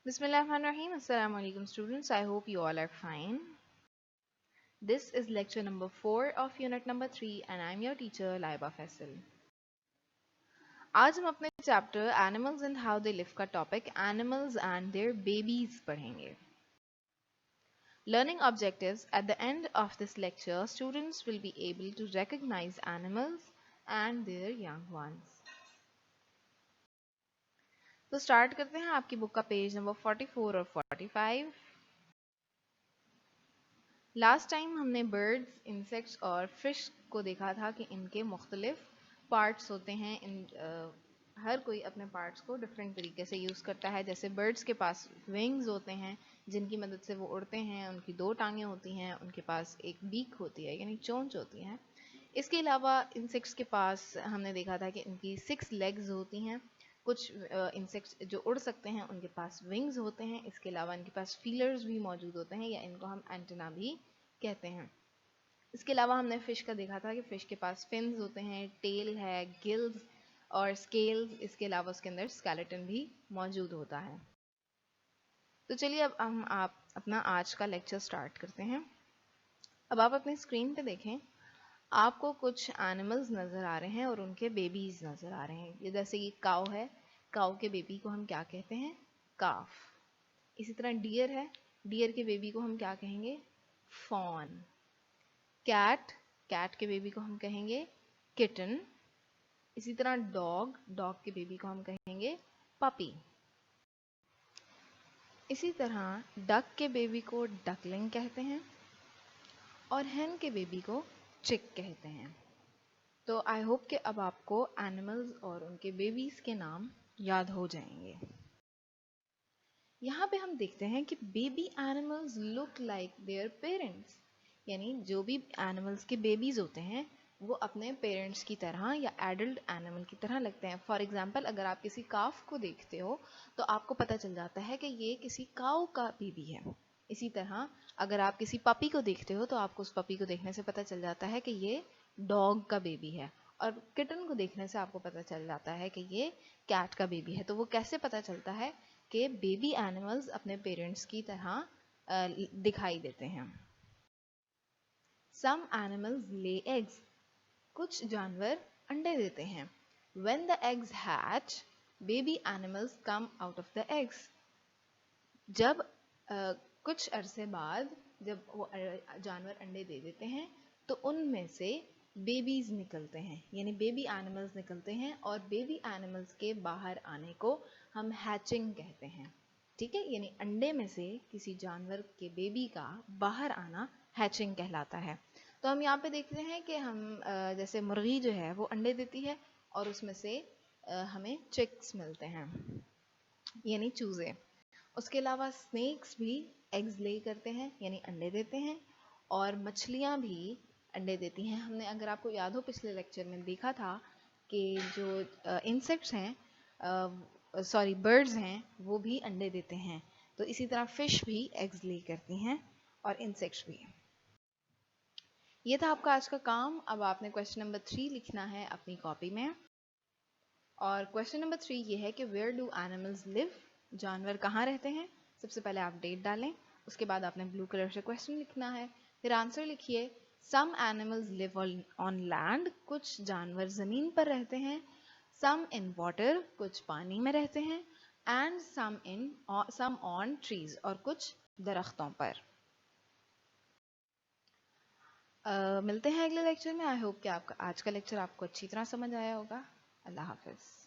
Bismillahirrahmanirrahim. Assalamu alaikum students. I hope you all are fine. This is lecture number 4 of unit number 3 and I am your teacher Laiba Faisal. आज हम अपने chapter animals and how they live का topic animals and their babies पढ़ेंगे. Learning objectives. At the end of this lecture, students will be able to recognize animals and their young ones. तो start करते हैं आपकी book का page number 44 और 45. Last time हमने birds, insects और fish को देखा था कि इनके मुख्तलिफ पार्ट्स होते हैं. हर कोई अपने पार्ट्स को डिफरेंट तरीके से यूज़ करता है. जैसे बर्ड्स के पास विंग्स होते हैं जिनकी मदद से वो उड़ते हैं, उनकी 2 टांगें होती हैं, उनके पास एक बीक होती है यानी चोंच होती है. इसके अलावा इंसेक्ट्स के पास हमने देखा था कि इनकी 6 लेग्स होती हैं. कुछ इंसेक्ट्स जो उड़ सकते हैं उनके पास विंग्स होते हैं. इसके अलावा इनके पास फीलर्स भी मौजूद होते हैं या इनको हम एंटेना भी कहते हैं. इसके अलावा हमने फिश का देखा था कि फिश के पास फिन्स होते हैं, टेल है, गिल्स और स्केल्स. इसके अलावा उसके अंदर स्केलेटन भी मौजूद होता है. तो चलिए अब हम आप अपना आज का लेक्चर स्टार्ट करते हैं. अब आप अपनी स्क्रीन पे देखें, आपको कुछ एनिमल्स नज़र आ रहे हैं और उनके बेबीज नज़र आ रहे हैं. ये जैसे ये काऊ है, काऊ के बेबी को हम क्या कहते हैं? काफ. इसी तरह डियर है, डियर के बेबी को हम क्या कहेंगे? फॉन. कैट, कैट के बेबी को हम कहेंगे किटन. इसी तरह डॉग, डॉग के बेबी को हम कहेंगे पपी. इसी तरह डक के बेबी को डकलिंग कहते हैं और hen के बेबी को चिक कहते हैं. तो आई होप कि अब आपको एनिमल्स और उनके बेबीज के नाम याद हो जाएंगे. यहाँ पे हम देखते हैं कि baby animals look like their parents, यानी जो भी एनिमल्स के बेबीज होते हैं वो अपने पेरेंट्स की तरह या एडल्ट एनिमल की तरह लगते हैं. फॉर एग्जांपल अगर आप किसी काफ को देखते हो तो आपको पता चल जाता है कि ये किसी काऊ का बेबी है. इसी तरह अगर आप किसी पपी को देखते हो तो आपको उस पपी को देखने से पता चल जाता है कि ये डॉग का बेबी है. और किटन को देखने से आपको पता चल जाता है कि ये कैट का बेबी है. तो वो कैसे पता चलता है कि बेबी एनिमल्स अपने पेरेंट्स की तरह दिखाई देते हैं. Some animals lay eggs. कुछ जानवर अंडे देते हैं. When the eggs hatch, baby animals come out of the eggs. जब कुछ अरसे बाद जब वो जानवर अंडे दे देते हैं तो उनमें से बेबीज निकलते हैं यानी बेबी एनिमल्स निकलते हैं. और बेबी एनिमल्स के बाहर आने को हम हैचिंग कहते हैं. ठीक है, यानी अंडे में से किसी जानवर के बेबी का बाहर आना हैचिंग कहलाता है. तो हम यहाँ पे देखते हैं कि हम जैसे मुर्गी जो है वो अंडे देती है और उसमें से हमें चिक्स मिलते हैं यानी चूजे. उसके अलावा स्नेक्स भी एग्स ले करते हैं यानी अंडे देते हैं. और मछलियाँ भी अंडे देती हैं. हमने अगर आपको याद हो पिछले लेक्चर में देखा था कि जो इंसेक्ट्स हैं बर्ड्स हैं वो भी अंडे देते हैं. तो इसी तरह फिश भी एग्स ले करती हैं और इंसेक्ट्स भी. ये था आपका आज का काम. अब आपने क्वेश्चन नंबर 3 लिखना है अपनी कॉपी में. और क्वेश्चन नंबर 3 ये है कि वेयर डू एनिमल्स लिव, जानवर कहाँ रहते हैं. सबसे पहले आप डेट डालें, उसके बाद आपने ब्लू कलर से क्वेश्चन लिखना है, फिर आंसर लिखिए. Some animals live on land, कुछ जानवर ज़मीन पर रहते हैं. सम इन वाटर, कुछ पानी में रहते हैं. एंड सम ऑन ट्रीज, और कुछ दरख्तों पर. मिलते हैं अगले लेक्चर में. आई होप कि आपका आज का लेक्चर आपको अच्छी तरह समझ आया होगा. अल्लाह हाफिज़.